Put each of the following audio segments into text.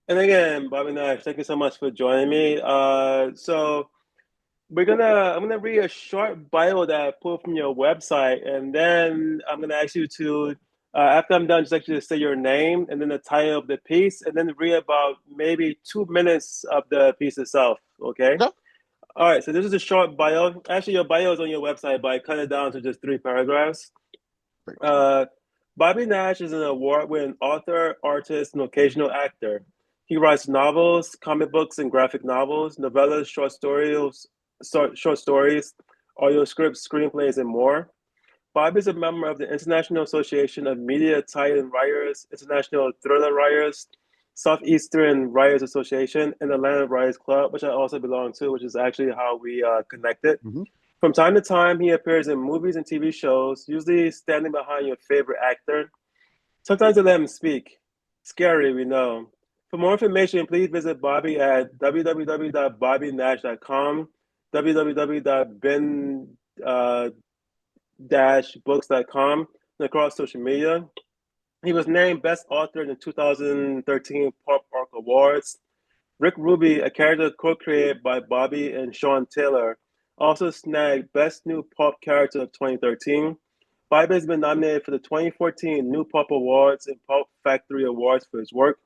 And again, Bobby Nash, thank you so much for joining me. I'm gonna read a short bio that I pulled from your website, and then I'm gonna ask you to, after I'm done, just actually say your name and then the title of the piece, and then read about maybe 2 minutes of the piece itself. Okay. Okay. All right. So this is a short bio. Actually, your bio is on your website, but I cut it down to just 3 paragraphs. Great. Uh, Bobby Nash is an award-winning author, artist, and occasional actor. He writes novels, comic books, and graphic novels, novellas, short stories, audio scripts, screenplays, and more. Bobby is a member of the International Association of Media Titan Writers, International Thriller Writers, Southeastern Writers Association, and Atlanta Writers Club, which I also belong to, which is actually how we connected. Hmm. From time to time, he appears in movies and TV shows, usually standing behind your favorite actor. Sometimes they let him speak. Scary, we know. For more information, please visit Bobby at www.bobbynash.com, www.ben-books.com, and across social media. He was named Best Author in the 2013 Pop Arc Awards. Rick Ruby, a character co-created by Bobby and Sean Taylor, also snagged Best New Pop Character of 2013. Bobby has been nominated for the 2014 New Pop Awards and Pop Factory Awards for his work.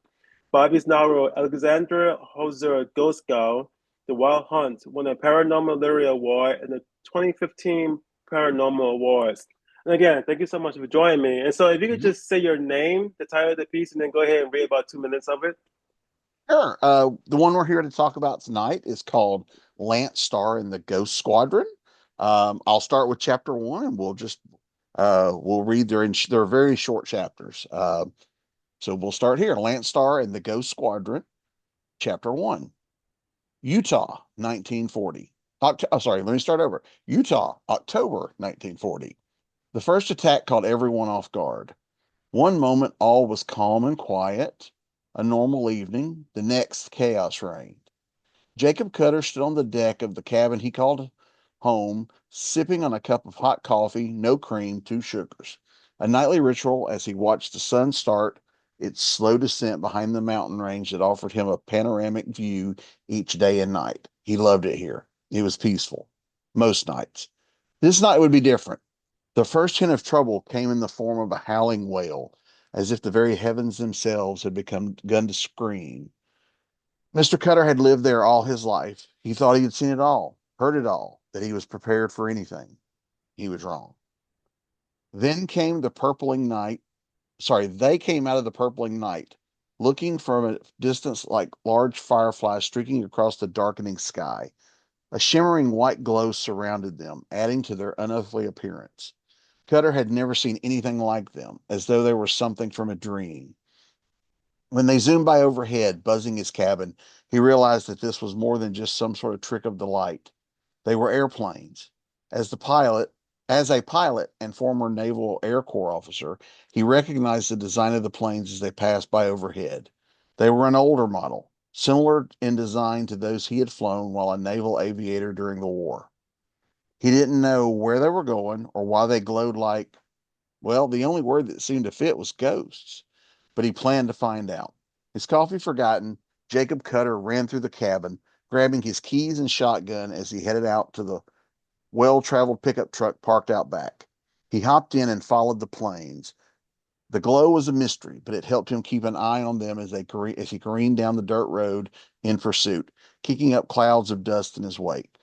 Bobby's novel Alexandra Hoser Ghost Girl, The Wild Hunt won a Paranormal Literary Award and the 2015 Paranormal Awards. And again, thank you so much for joining me. And so if you could Hmm. just say your name, the title of the piece, and then go ahead and read about 2 minutes of it. Sure. The one we're here to talk about tonight is called Lance Starr and the Ghost Squadron. I'll start with chapter one, and we'll read they're very short chapters. So we'll start here. Lance Starr and the Ghost Squadron, chapter one. Utah, 1940. Sorry, let me start over. Utah, October 1940. The first attack caught everyone off guard. One moment all was calm and quiet, a normal evening. The next, chaos reigned. Jacob Cutter stood on the deck of the cabin he called home, sipping on a cup of hot coffee, no cream, two sugars. A nightly ritual as he watched the sun start its slow descent behind the mountain range that offered him a panoramic view each day and night. He loved it here. It was peaceful. Most nights. This night would be different. The first hint of trouble came in the form of a howling wail, as if the very heavens themselves had begun to scream. Mr. Cutter had lived there all his life. He thought he had seen it all, heard it all, that he was prepared for anything. He was wrong. Then came the purpling night. Sorry, they came out of the purpling night, looking from a distance like large fireflies streaking across the darkening sky. A shimmering white glow surrounded them, adding to their unearthly appearance. Cutter had never seen anything like them, as though they were something from a dream. When they zoomed by overhead, buzzing his cabin, he realized that this was more than just some sort of trick of the light. They were airplanes. As the pilot, as a pilot and former Naval Air Corps officer, he recognized the design of the planes as they passed by overhead. They were an older model, similar in design to those he had flown while a naval aviator during the war. He didn't know where they were going or why they glowed like, well, the only word that seemed to fit was ghosts, but he planned to find out. His coffee forgotten, Jacob Cutter ran through the cabin, grabbing his keys and shotgun as he headed out to the well traveled pickup truck parked out back. He hopped in and followed the planes. The glow was a mystery, but it helped him keep an eye on them as he careened down the dirt road in pursuit, kicking up clouds of dust in his wake.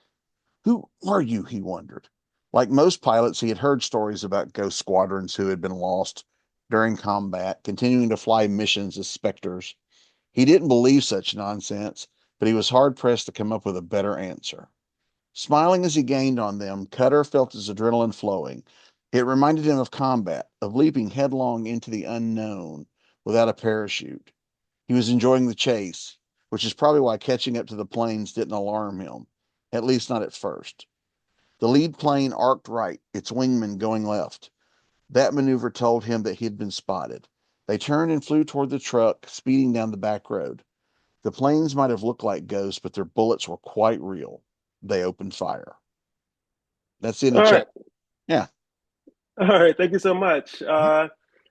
Who are you? He wondered. Like most pilots, he had heard stories about ghost squadrons who had been lost during combat, continuing to fly missions as specters. He didn't believe such nonsense, but he was hard pressed to come up with a better answer. Smiling as he gained on them, Cutter felt his adrenaline flowing. It reminded him of combat, of leaping headlong into the unknown without a parachute. He was enjoying the chase, which is probably why catching up to the planes didn't alarm him, at least not at first. The lead plane arced right, its wingman going left. That maneuver told him that he had been spotted. They turned and flew toward the truck, speeding down the back road. The planes might have looked like ghosts, but their bullets were quite real. They opened fire. That's the end All of right. chapter. Yeah. All right, thank you so much.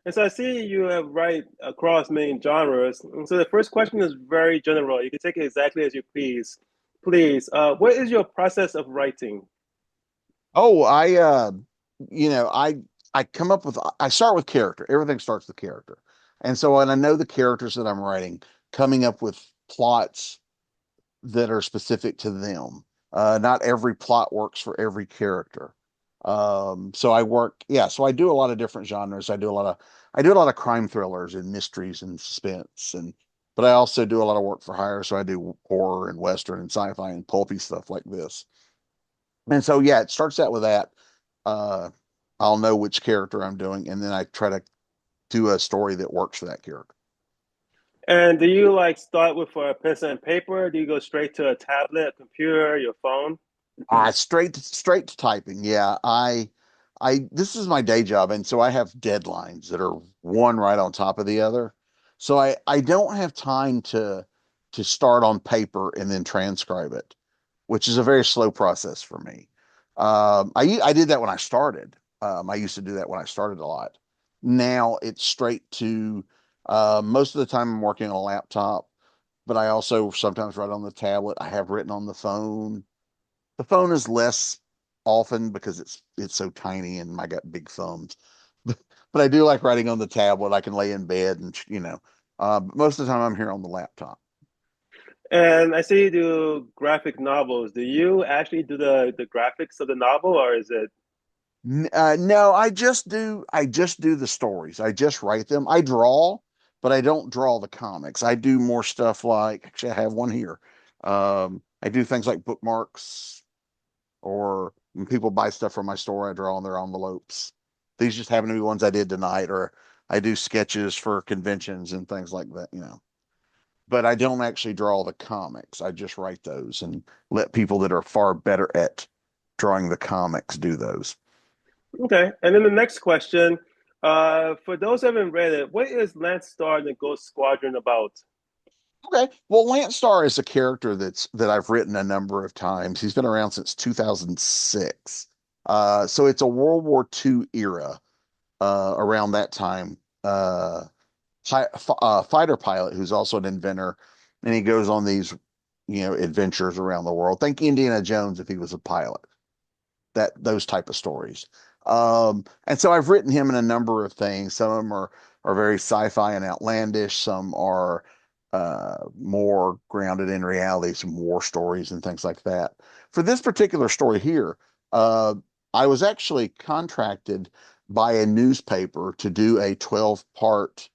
And so I see you have write across many genres. And so the first question is very general. You can take it exactly as you please. Please, what is your process of writing? Oh, you know, I come up with I start with character. Everything starts with character. And so when I know the characters that I'm writing, coming up with plots that are specific to them. Not every plot works for every character. So I work, yeah, so I do a lot of different genres. I do a lot of crime thrillers and mysteries and suspense but I also do a lot of work for hire. So I do horror and Western and sci-fi and pulpy stuff like this. And so, yeah, it starts out with that. Uh, I'll know which character I'm doing, and then I try to do a story that works for that character. And do you like start with a pencil and paper? Do you go straight to a tablet, a computer, your phone? Straight to typing. Yeah, this is my day job, and so I have deadlines that are one right on top of the other. So I don't have time to start on paper and then transcribe it, which is a very slow process for me. I did that when I started. I used to do that when I started a lot. Now it's straight to most of the time I'm working on a laptop, but I also sometimes write on the tablet. I have written on the phone. The phone is less often because it's so tiny and I got big thumbs. But I do like writing on the tablet. I can lay in bed and but most of the time I'm here on the laptop. And I see you do graphic novels. Do you actually do the graphics of the novel, or is it? No, I just do the stories. I just write them. I draw, but I don't draw the comics. I do more stuff like actually I have one here. I do things like bookmarks or when people buy stuff from my store, I draw on their envelopes. These just happen to be ones I did tonight, or I do sketches for conventions and things like that. But I don't actually draw the comics. I just write those and let people that are far better at drawing the comics do those. Okay. And then the next question, for those who haven't read it, what is Lance Star and the Ghost Squadron about? Okay. Well, Lance Starr is a character that I've written a number of times. He's been around since 2006. So it's a World War II era around that time. Fighter pilot who's also an inventor, and he goes on these, adventures around the world. Think Indiana Jones if he was a pilot. Those type of stories. And so I've written him in a number of things. Some of them are very sci-fi and outlandish. Some are more grounded in reality, some war stories and things like that. For this particular story here, I was actually contracted by a newspaper to do a 12-part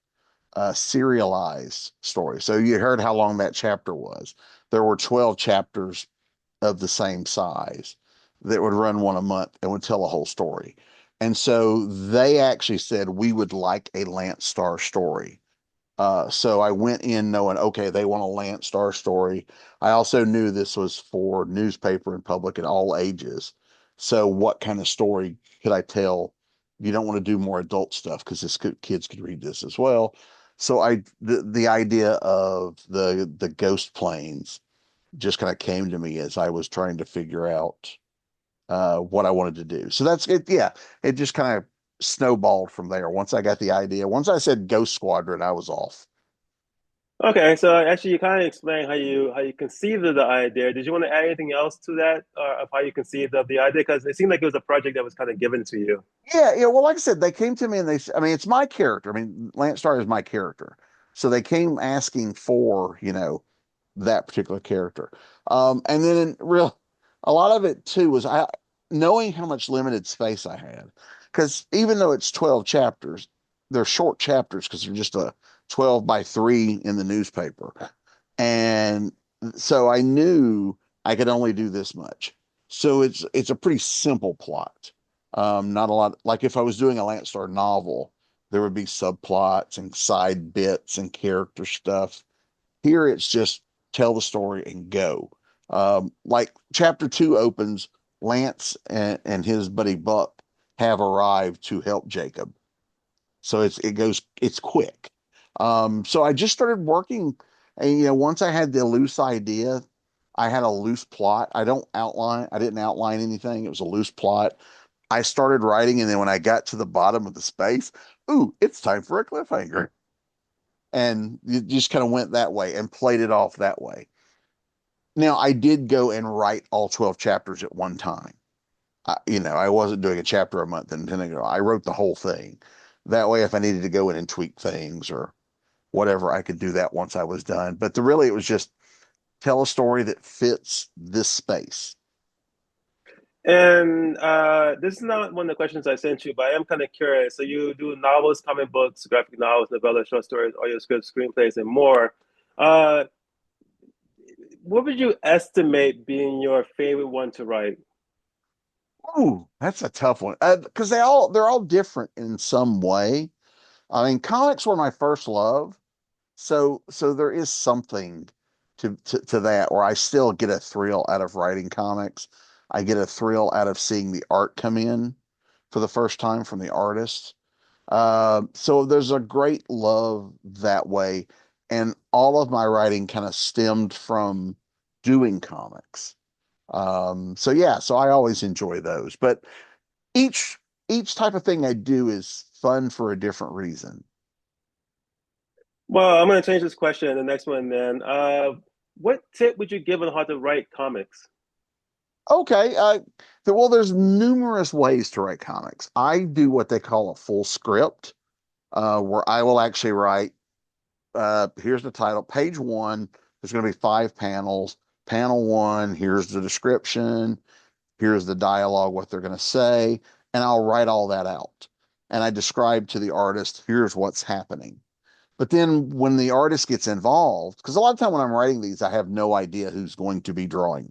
serialized story. So you heard how long that chapter was. There were 12 chapters of the same size that would run one a month and would tell a whole story. And so they actually said we would like a Lance Star story. So I went in knowing, okay, they want a Lance Star story. I also knew this was for newspaper and public at all ages. So what kind of story could I tell? You don't want to do more adult stuff because kids could read this as well. So the idea of the ghost planes just kind of came to me as I was trying to figure out what I wanted to do. So that's it. Yeah, it just kind of snowballed from there. Once I got the idea, once I said Ghost Squadron, I was off. Okay, so actually, you kind of explained how you conceived of the idea. Did you want to add anything else to that, of how you conceived of the idea? Because it seemed like it was a project that was kind of given to you. Yeah, yeah. Well, like I said, they came to me and I mean, it's my character. I mean, Lance Starr is my character. So they came asking for, that particular character. And then a lot of it too was knowing how much limited space I had. Because even though it's 12 chapters, they're short chapters because they're just a 12 by 3 in the newspaper. And so I knew I could only do this much. So it's a pretty simple plot. Not a lot like if I was doing a Lance Starr novel, there would be subplots and side bits and character stuff. Here it's just tell the story and go. Like chapter 2 opens, Lance and his buddy Buck have arrived to help Jacob. So it's quick. So I just started working, and once I had the loose idea, I had a loose plot. I didn't outline anything. It was a loose plot. I started writing, and then when I got to the bottom of the space, ooh, it's time for a cliffhanger. And you just kind of went that way and played it off that way. Now, I did go and write all 12 chapters at one time. I wasn't doing a chapter a month and then I wrote the whole thing. That way, if I needed to go in and tweak things or whatever, I could do that once I was done. But really, it was just tell a story that fits this space. And this is not one of the questions I sent you, but I am kind of curious. So you do novels, comic books, graphic novels, novellas, short stories, audio scripts, screenplays, and more. Uh, what would you estimate being your favorite one to write? Ooh, that's a tough one because they're all different in some way. I mean, comics were my first love, so there is something to that where I still get a thrill out of writing comics. I get a thrill out of seeing the art come in for the first time from the artist. So there's a great love that way, and all of my writing kind of stemmed from doing comics. So yeah, so I always enjoy those, but each each type of thing I do is fun for a different reason. Well, I'm going to change this question. The next one, then. What tip would you give on how to write comics? Okay, well, there's numerous ways to write comics. I do what they call a full script, where I will actually write. Here's the title, page one. There's going to be 5 panels. Panel one, here's the description. Here's the dialogue, what they're going to say, and I'll write all that out. And I describe to the artist, here's what's happening. But then when the artist gets involved, because a lot of time when I'm writing these, I have no idea who's going to be drawing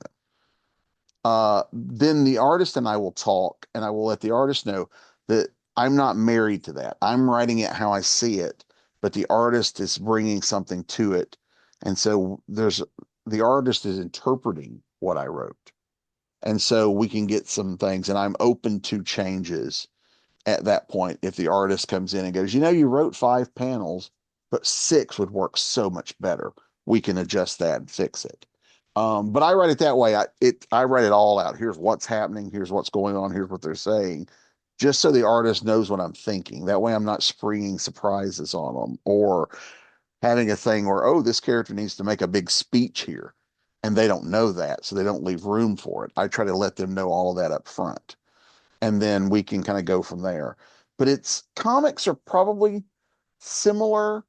them. Then the artist and I will talk, and I will let the artist know that I'm not married to that. I'm writing it how I see it, but the artist is bringing something to it. And so the artist is interpreting what I wrote. And so we can get some things, and I'm open to changes at that point. If the artist comes in and goes, you wrote 5 panels, but 6 would work so much better. We can adjust that and fix it. But I write it that way. I write it all out. Here's what's happening. Here's what's going on. Here's what they're saying, just so the artist knows what I'm thinking. That way, I'm not springing surprises on them or having a thing where, oh, this character needs to make a big speech here, and they don't know that, so they don't leave room for it. I try to let them know all of that up front, and then we can kind of go from there. But it's comics are probably similar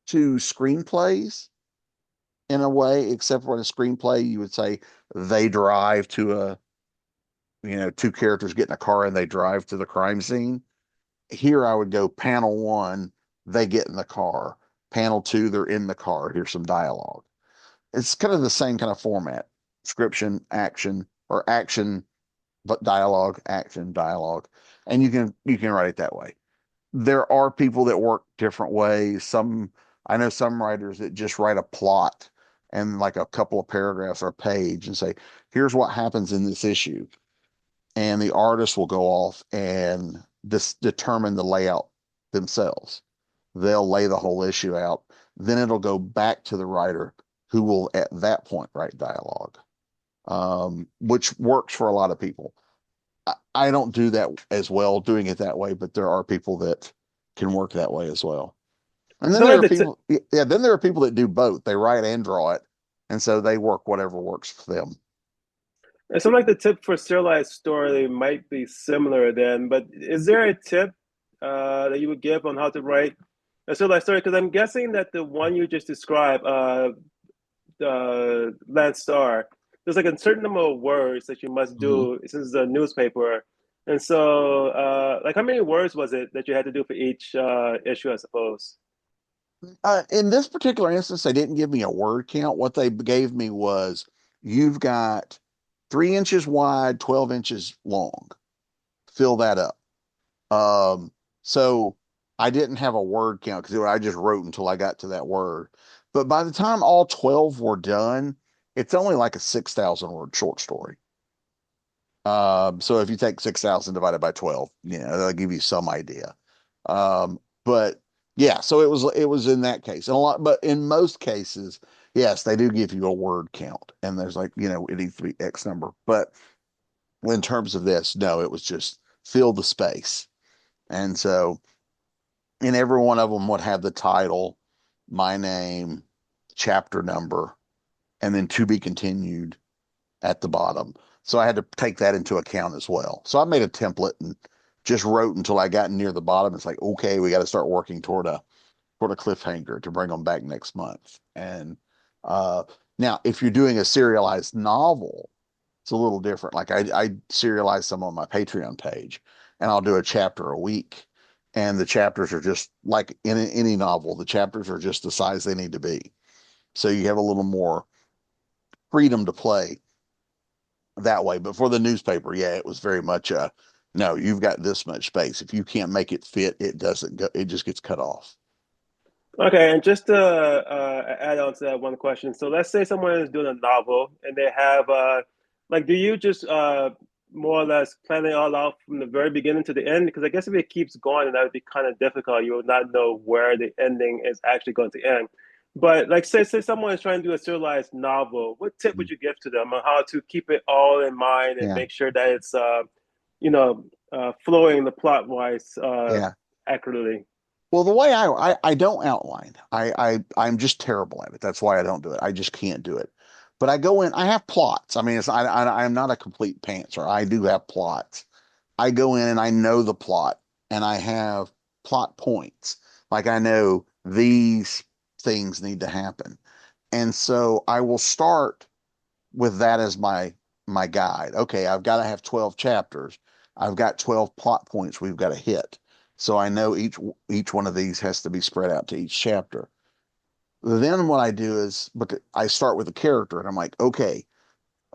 to screenplays in a way, except for in a screenplay, you would say they drive to two characters get in a car and they drive to the crime scene. Here I would go panel one, they get in the car. Panel two, they're in the car. Here's some dialogue. It's kind of the same kind of format. Description, action, or action, but dialogue, action, dialogue. And you can write it that way. There are people that work different ways. I know some writers that just write a plot and like a couple of paragraphs or a page and say, here's what happens in this issue. And the artist will go off and determine the layout themselves. They'll lay the whole issue out. Then it'll go back to the writer who will at that point write dialogue, which works for a lot of people. I don't do that as well doing it that way, but there are people that can work that way as well. And then So there like are the t people, yeah, then there are people that do both. They write and draw it. And so they work whatever works for them. so like the tip for serialized story might be similar then, but is there a tip that you would give on how to write a serialized story? Because I'm guessing that the one you just described, the Lance Star, there's like a certain number of words that you must Mhm. do since it's a newspaper. And so, like, how many words was it that you had to do for each issue, I suppose? In this particular instance, they didn't give me a word count. What they gave me was you've got 3 inches wide, 12 inches long. Fill that up. Um, so I didn't have a word count because I just wrote until I got to that word. But by the time all 12 were done, it's only like a 6,000 word short story. So if you take 6,000 divided by 12, that'll give you some idea. But yeah, so it was in that case. And but in most cases, yes, they do give you a word count and there's like, it needs to be X number. But in terms of this, no, it was just fill the space. And so and every one of them would have the title, my name, chapter number, and then to be continued at the bottom. So I had to take that into account as well. So I made a template and just wrote until I got near the bottom. It's like, okay, we got to start working toward a cliffhanger to bring them back next month. And uh, now, if you're doing a serialized novel, it's a little different. Like I serialize some on my Patreon page, and I'll do a chapter a week. And the chapters are just like in any novel, the chapters are just the size they need to be. So you have a little more freedom to play that way. But for the newspaper, yeah, it was very much no, you've got this much space. If you can't make it fit, it doesn't go, it just gets cut off. Okay, and just to add on to that one question, so let's say someone is doing a novel and they have like, do you just more or less plan it all out from the very beginning to the end? Because I guess if it keeps going, that would be kind of difficult. You would not know where the ending is actually going to end. But like, say someone is trying to do a serialized novel, what tip would you give to them on how to keep it all in mind and Yeah. make sure that it's you know, flowing the plot wise Yeah. accurately? Well, the way I don't outline. I'm just terrible at it. That's why I don't do it. I just can't do it. But I go in, I have plots. I mean, I'm not a complete pantser. I do have plots. I go in and I know the plot and I have plot points. Like I know these things need to happen. And so I will start with that as my guide. Okay, I've got to have 12 chapters. I've got 12 plot points we've got to hit. So I know each one of these has to be spread out to each chapter. Then what I do is because I start with a character and I'm like, okay,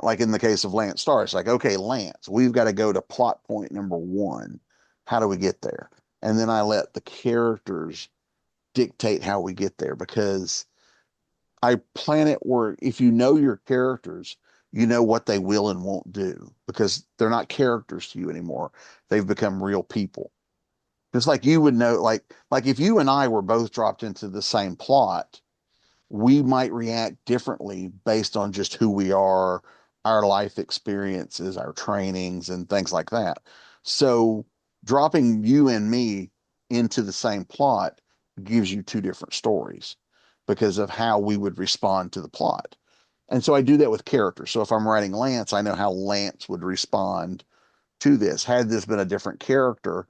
like in the case of Lance Starr, it's like, okay, Lance, we've got to go to plot point number one. How do we get there? And then I let the characters dictate how we get there because I plan it where if you know your characters, you know what they will and won't do because they're not characters to you anymore. They've become real people. Just like you would know, like if you and I were both dropped into the same plot, we might react differently based on just who we are, our life experiences, our trainings, and things like that. So dropping you and me into the same plot gives you two different stories because of how we would respond to the plot. And so I do that with characters. So if I'm writing Lance, I know how Lance would respond to this. Had this been a different character,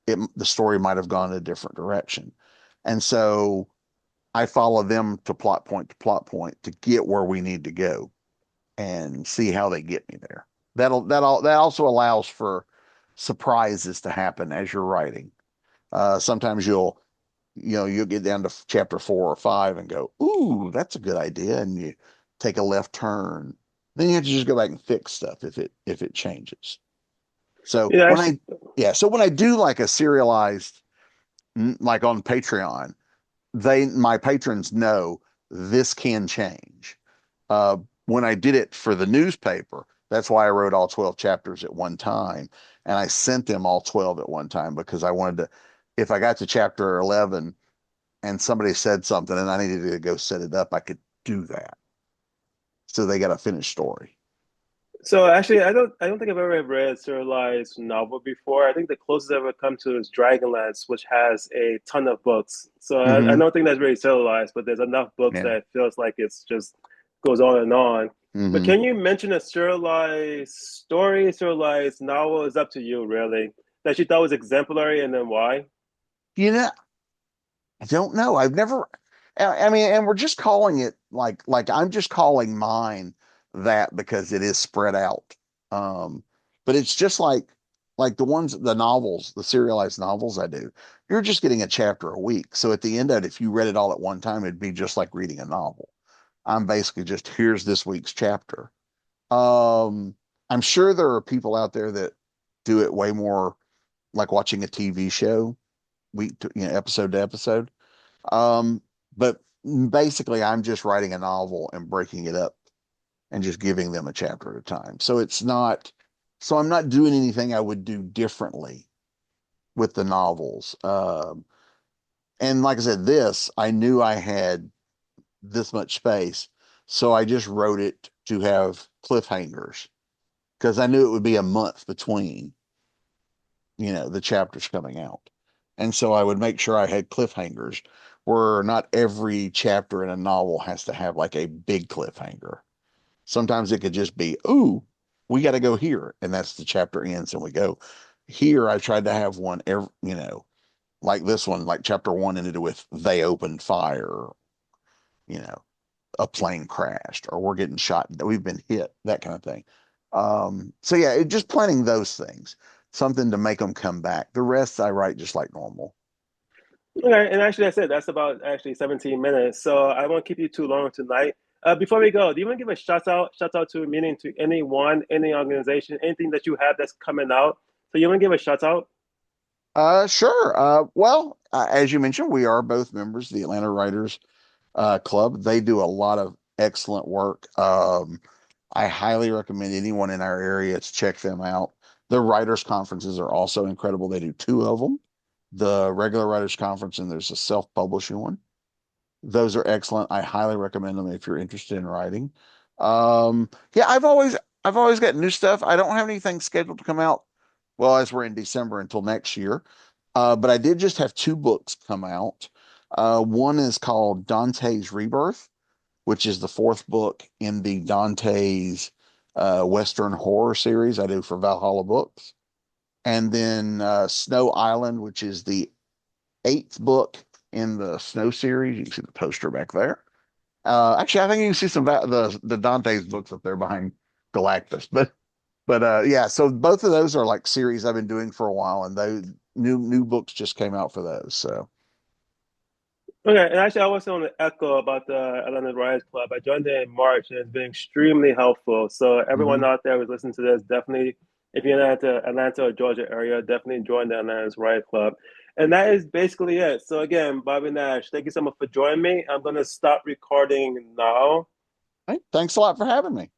the story might have gone a different direction. And so I follow them to plot point to get where we need to go and see how they get me there. That also allows for surprises to happen as you're writing. Sometimes you'll get down to chapter 4 or 5 and go, "Ooh, that's a good idea," and you take a left turn. Then you have to just go back and fix stuff if it changes. So Yeah, when actually, I yeah, so when I do like a serialized like on Patreon, my patrons know this can change. When I did it for the newspaper, that's why I wrote all 12 chapters at one time. And I sent them all 12 at one time because I wanted to, if I got to chapter 11 and somebody said something and I needed to go set it up, I could do that. So they got a finished story. so actually, I don't think I've ever read a serialized novel before. I think the closest I've ever come to is Dragonlance, which has a ton of books. So I Mm-hmm. don't think that's really serialized, but there's enough books Yeah. that it feels like it's just goes on and on. But Mm-hmm. can you mention a serialized story, serialized novel? It's up to you, really. That you thought was exemplary, and then why? You know, I don't know. I've never, I mean, and we're just calling it like I'm just calling mine that because it is spread out. Um, but it's just like the novels, the serialized novels I do, you're just getting a chapter a week. So at the end of it, if you read it all at one time, it'd be just like reading a novel. I'm basically just here's this week's chapter. Um, I'm sure there are people out there that do it way more like watching a TV show, episode to episode. Um, but basically, I'm just writing a novel and breaking it up and just giving them a chapter at a time. So I'm not doing anything I would do differently with the novels. And like I said, I knew I had this much space. So I just wrote it to have cliffhangers because I knew it would be a month between, the chapters coming out. And so I would make sure I had cliffhangers where not every chapter in a novel has to have like a big cliffhanger. Sometimes it could just be, ooh, we got to go here. And that's the chapter ends and we go. Here, I tried to have one every, like this one, like chapter one ended with they opened fire, you know, a plane crashed or we're getting shot, we've been hit, that kind of thing. So yeah, just planning those things, something to make them come back. The rest I write just like normal. Okay, and actually, that's it. That's about actually 17 minutes. So I won't keep you too long tonight. Before we go, do you want to give a shout out to meaning to anyone, any organization, anything that you have that's coming out? So you want to give a shout out? Sure. Well, as you mentioned, we are both members of the Atlanta Writers Club. They do a lot of excellent work. I highly recommend anyone in our area to check them out. The writers conferences are also incredible. They do two of them, the regular writers conference and there's a self-publishing one. Those are excellent. I highly recommend them if you're interested in writing. Yeah, I've always got new stuff. I don't have anything scheduled to come out, well, as we're in December until next year. But I did just have two books come out. One is called Dante's Rebirth, which is the fourth book in the Dante's Western horror series I do for Valhalla Books. And then Snow Island, which is the eighth book in the Snow series. You can see the poster back there. Actually, I think you can see some of the Dante's books up there behind Galactus. But yeah, so both of those are like series I've been doing for a while, and those new books just came out for those. So Okay, and actually, I also want to echo about the Atlanta Rise Club. I joined it in March, and it's been extremely helpful. So everyone mhm. out there who's listening to this, definitely, if you're in the Atlanta or Georgia area, definitely join the Atlanta's Riot Club. And that is basically it. So again, Bobby Nash, thank you so much for joining me. I'm gonna stop recording now. Hey, thanks a lot for having me.